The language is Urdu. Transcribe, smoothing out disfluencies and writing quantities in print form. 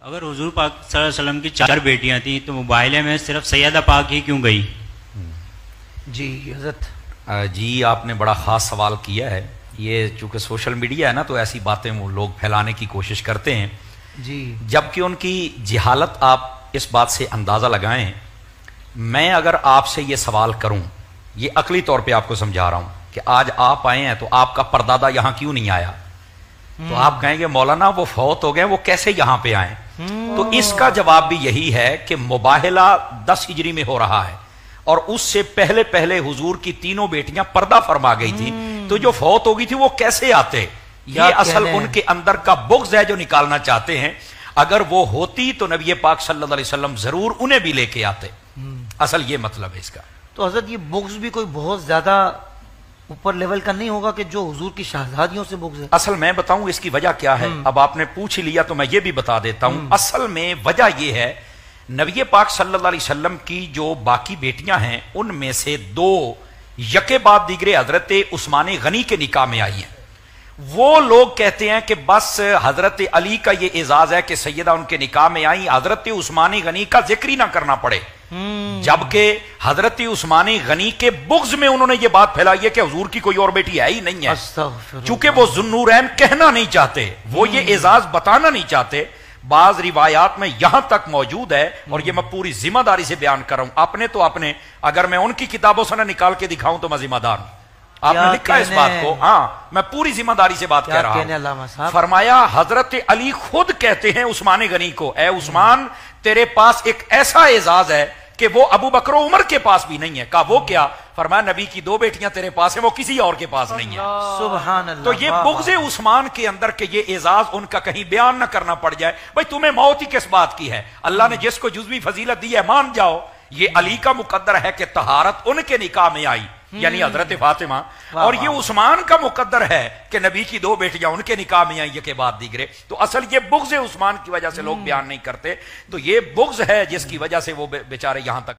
اگر حضور پاک صلی اللہ علیہ وسلم کی 4 بیٹیاں تھیں تو مباہلے میں صرف سیدہ پاک ہی کیوں گئی؟ جی حضرت جی آپ نے بڑا خاص سوال کیا ہے. یہ چونکہ سوشل میڈیا ہے نا تو ایسی باتیں وہ لوگ پھیلانے کی کوشش کرتے ہیں. جی جبکہ ان کی جہالت آپ اس بات سے اندازہ لگائیں. میں اگر آپ سے یہ سوال کروں، یہ عقلی طور پہ آپ کو سمجھا رہا ہوں کہ آج آپ آئے ہیں تو آپ کا پردادا یہاں کیوں نہیں آیا، تو آپ کہیں گے مولانا وہ فوت ہو گئے، وہ کیسے یہاں پہ آئیں؟ تو اس کا جواب بھی یہی ہے کہ مباہلہ 10 ہجری میں ہو رہا ہے اور اس سے پہلے پہلے حضور کی 3 بیٹیاں پردہ فرما گئی تھی، تو جو فوت ہو گئی تھی وہ کیسے آتے؟ یہ اصل ان کے اندر کا بغض ہے جو نکالنا چاہتے ہیں. اگر وہ ہوتی تو نبی پاک صلی اللہ علیہ وسلم ضرور انہیں بھی لے کے آتے. اصل یہ مطلب ہے اس کا. تو حضرت یہ بغض بھی کوئی بہت زیادہ اوپر لیول کا نہیں ہوگا کہ جو حضور کی شہزادیوں سے بغض ہے؟ اصل میں بتاؤں اس کی وجہ کیا ہے. اب آپ نے پوچھ لیا تو میں یہ بھی بتا دیتا ہوں. اصل میں وجہ یہ ہے نبی پاک صلی اللہ علیہ وسلم کی جو باقی بیٹیاں ہیں ان میں سے 2 یکے بعد دیگرے حضرت عثمان غنی کے نکاح میں آئی ہیں. وہ لوگ کہتے ہیں کہ بس حضرت علی کا یہ اعزاز ہے کہ سیدہ ان کے نکاح میں آئی، حضرت عثمان غنی کا ذکر ہی نہ کرنا پڑے. جبکہ حضرت عثمان غنی کے بغض میں انہوں نے یہ بات پھیلائی ہے کہ حضور کی کوئی اور بیٹی ہے ہی نہیں ہے. چونکہ وہ ذوالنورین کہنا نہیں چاہتے، وہ یہ اعزاز بتانا نہیں چاہتے. بعض روایات میں یہاں تک موجود ہے اور یہ میں پوری ذمہ داری سے بیان کر رہا ہوں. اپنے اگر میں ان کی کتابوں سے نہ نکال کے دکھاؤں تو میں ذمہ دار ہوں. آپ نے لکھا اس بات کو، ہاں میں پوری ذمہ داری سے بات کہہ رہا ہوں. فرمایا حضرت علی خود کہتے ہیں عثمان غنی کو، اے عثمان تیرے پاس ایک ایسا اعزاز ہے کہ وہ ابو بکر و عمر کے پاس بھی نہیں ہے. کہا وہ کیا؟ فرمایا نبی کی 2 بیٹیاں تیرے پاس ہیں، وہ کسی اور کے پاس نہیں ہے. سبحان اللہ. تو یہ بغض عثمان کے اندر کہ یہ اعزاز ان کا کہیں بیان نہ کرنا پڑ جائے. بھائی تمہیں موت ہی کس بات کی ہے؟ اللہ نے جس کو جزوی فضیلت دی ہے مان جاؤ. یہ علی کا مقدر ہے کہ طہارت ان کے نکاح میں آئی، یعنی حضرت فاطمہ، اور یہ عثمان کا مقدر ہے کہ نبی کی 2 بیٹیاں ان کے نکاح میں آئیں کے بعد دیگرے. تو اصل یہ بغض عثمان کی وجہ سے لوگ بیان نہیں کرتے. تو یہ بغض ہے جس کی وجہ سے وہ بیچارے یہاں تک